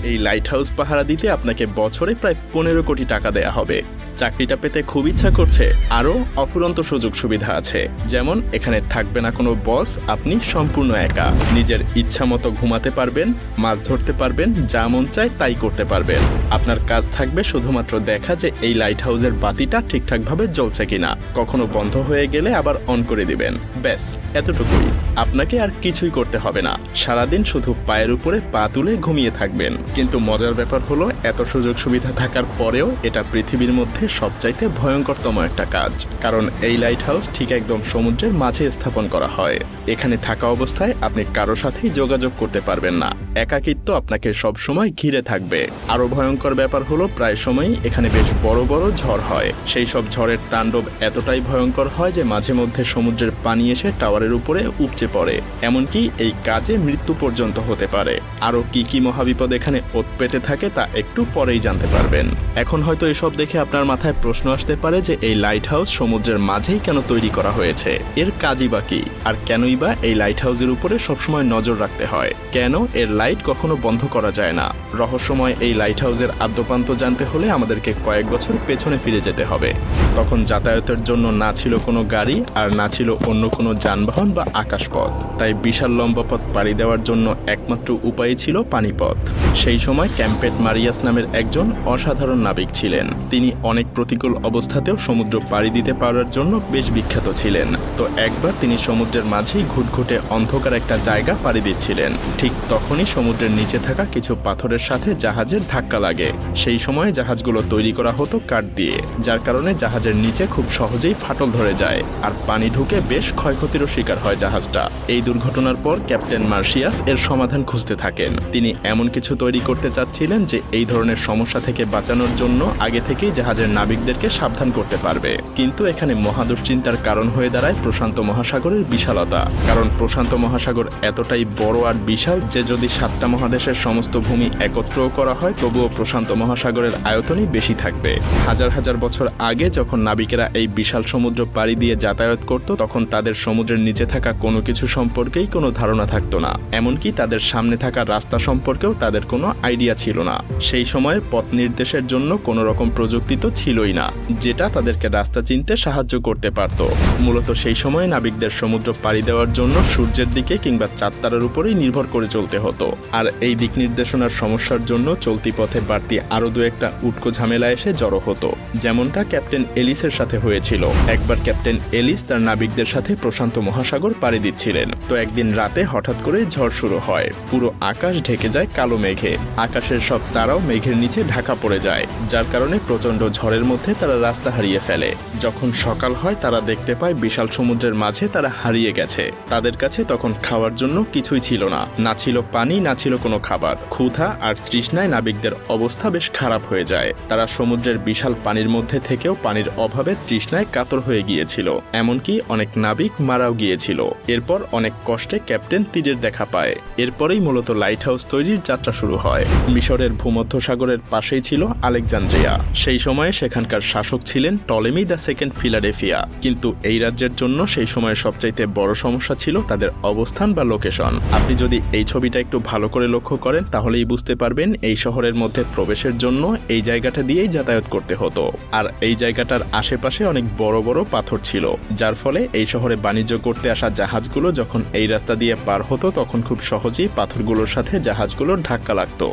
এই light house পাহারা দিতে আপনাকে বছরে প্রায় 15 কোটি টাকা দেয়া হবে। চাকরিটা পেতে খুব ইচ্ছা করছে? আরও অফুরন্ত সুযোগ সুবিধা আছে। যেমন এখানে থাকবে না কোনো বস, আপনি সম্পূর্ণ একা। নিজের ইচ্ছা মতো ঘুমাতে পারবেন, মাছ ধরতে পারবেন, যা মন চায় তাই করতে পারবেন। আপনার কাজ থাকবে শুধুমাত্র দেখা যে এই লাইট হাউসের বাতিটা ঠিকঠাকভাবে জ্বলছে কিনা, কখনো বন্ধ হয়ে গেলে আবার অন করে দিবেন। ব্যাস, এতটুকুই। আপনাকে আর কিছুই করতে হবে না। সারাদিন শুধু পায়ের উপরে পা তুলে ঘুমিয়ে থাকবেন। কিন্তু মজার ব্যাপার হলো, এত সুযোগ সুবিধা থাকার পরেও এটা পৃথিবীর মধ্যে সবচাইতে ভয়ঙ্করতম একটা কাজ। কারণ এই লাইট হাউস ঠিক একদম সমুদ্রের মাঝে স্থাপন করা হয়। এখানে থাকা অবস্থায় আপনি কারো সাথেই যোগাযোগ করতে পারবেন না। একাকিত্ব আপনাকে সবসময় ঘিরে থাকবে। আরো ভয়ঙ্কর ব্যাপার হলো, প্রায় সময়ই এখানে বেশ বড় বড় ঝড় হয়। সেই সব ঝড়ের তাণ্ডব এতটাই ভয়ঙ্কর হয় যে মাঝে মধ্যে সমুদ্রের পানি এসে টাওয়ারের উপরে উপচে পড়ে। এমনকি এই কাজে মৃত্যু পর্যন্ত হতে পারে। আরো কি কি মহাবিপদ এখানে ওত পেতে থাকে তা একটু পরেই জানতে পারবেন। এখন হয়তো এসব দেখে আপনার মাথায় প্রশ্ন আসতে পারে যে এই লাইট হাউস সমুদ্রের মাঝেই কেন তৈরি করা হয়েছে, এর কাজই বা কি, আর কেনই বা এই লাইট হাউসের উপরে সবসময় নজর রাখতে হয়, কেন এর লাইট কখনো বন্ধ করা যায় না। রহস্যময় এই লাইট হাউসের আদ্যপান্ত জানতে হলে আমাদেরকে কয়েক বছর পেছনে ফিরে যেতে হবে। তখন যাতায়াতের জন্য না ছিল কোনো গাড়ি, আর না ছিল অন্য কোনো যানবাহন বা আকাশপথ। তাই বিশাল লম্বা পথ পাড়ি দেওয়ার জন্য একমাত্র উপায় ছিল পানিপথ। সেই সময় ক্যাম্পেট মারিয়াস নামের একজন অসাধারণ নাবিক ছিলেন। তিনি অনেক প্রতিকূল অবস্থাতেও সমুদ্র পাড়ি দিতে পারার জন্য বেশ বিখ্যাত ছিলেন। তো একবার তিনি সমুদ্রের মাঝেই ঘুটঘুটে অন্ধকার একটা জায়গা পাড়ি দিচ্ছিলেন। ঠিক তখনই সমুদ্রের নিচে থাকা কিছু পাথরের সাথে জাহাজের ধাক্কা লাগে। সেই সময় জাহাজগুলো তৈরি করা হতো কাঠ দিয়ে, যার কারণে জাহাজের নিচে খুব সহজেই ফাটল ধরে যায়, আর পানি ঢুকে বেশ ক্ষয়ক্ষতিরও শিকার হয় জাহাজটা। এই দুর্ঘটনার পর ক্যাপ্টেন মার্শিয়াস এর সমাধান খুঁজতে থাকেন। তিনি এমন কিছু তৈরি করতে চাচ্ছিলেন যে এই ধরনের সমস্যা থেকে বাঁচানোর জন্য আগে থেকেই জাহাজের নাবিকদেরকে সাবধান করতে পারবে। কিন্তু এখানে মহাদুশ্চিন্তার কারণ হয়ে দাঁড়ায় প্রশান্ত মহাসাগরের বিশালতা। কারণ প্রশান্ত মহাসাগর এতটাই বড় আর বিশাল যে যদি 7টা মহাদেশের সমস্ত ভূমি একত্রও করা হয়, তবুও প্রশান্ত মহাসাগরের আয়তনই বেশি থাকবে। হাজার হাজার বছর আগে যখন নাবিকেরা এই বিশাল সমুদ্র পাড়ি দিয়ে যাতায়াত করত, তখন তাদের সমুদ্রের নিচে থাকা কোনো কিছু সম্পর্কেই কোনো ধারণা থাকতো না। এমনকি তাদের সামনে থাকা রাস্তা সম্পর্কেও তাদের কোনো আইডিয়া ছিল না। সেই সময়ে পথ নির্দেশের জন্য কোনো রকম প্রযুক্তি তো ছিলই না, যেটা তাদেরকে রাস্তা চিনতে সাহায্য করতে পারত। মূলত সেই সময়ে নাবিকদের সমুদ্র পাড়ি দেওয়ার জন্য সূর্যের দিকে কিংবা চাঁদতারার উপরেই নির্ভর করে চলতে হতো। আর এই দিক নির্দেশনার সমস্যার জন্য চলতি পথে বাড়তি আরো দু একটা উটকো ঝামেলা এসে জড়ো হতো, যেমনটা ক্যাপ্টেন এলিসের সাথে হয়েছিল। একবার ক্যাপ্টেন এলিস তার নাবিকদের সাথে প্রশান্ত মহাসাগর পাড়ি দিচ্ছিলেন। তো একদিন রাতে হঠাৎ করে ঝড় শুরু হয়। পুরো আকাশ ঢেকে যায় কালো মেঘে। আকাশের সব তারাও মেঘের নিচে ঢাকা পড়ে যায়, যার কারণে প্রচন্ড ঝড়ের মধ্যে তারা রাস্তা হারিয়ে ফেলে। যখন সকাল হয় তারা দেখতে পায় বিশাল সমুদ্রের মাঝে তারা হারিয়ে গেছে। তাদের কাছে তখন খাওয়ার জন্য কিছুই ছিল না, না ছিল পানি, না ছিল কোনো খাবার। ক্ষুধা আর তৃষ্ণায় নাবিকদের অবস্থা বেশ খারাপ হয়ে যায়। তারা সমুদ্রের বিশাল পানির মধ্যে থেকেও পানির অভাবে তৃষ্ণায় কাতর হয়ে গিয়েছিল। এমনকি অনেক নাবিক মারাও গিয়েছিল। এরপর অনেক কষ্টে ক্যাপ্টেন তীরের দেখা পায়। এরপরেই মূলত লাইট হাউস তৈরির যাত্রা শুরু হয়। মিশরের ভূমধ্যসাগরের পাশেই ছিল আলেকজান্দ্রিয়া। সেই সময়ে সেখানকার শাসক ছিলেন টলেমি দ্য সেকেন্ড ফিলাডেলফিয়া। কিন্তু এই রাজ্যের জন্য সেই সময় সবচাইতে বড় সমস্যা ছিল তাদের অবস্থান বা লোকেশন। আপনি যদি এই ছবিটা একটু ভালো করে লক্ষ্য করেন তাহলেই বুঝতে পারবেন এই শহরের মধ্যে প্রবেশের জন্য এই জায়গাটা দিয়েই যাতায়াত করতে হতো। আর এই জায়গাটার আশেপাশে অনেক বড় বড় পাথর ছিল, যার ফলে এই শহরে বাণিজ্য করতে আসা জাহাজগুলো যখন এই রাস্তা দিয়ে পার হতো তখন খুব সহজেই পাথরগুলোর সাথে জাহাজগুলোর ধাক্কা লাগতো।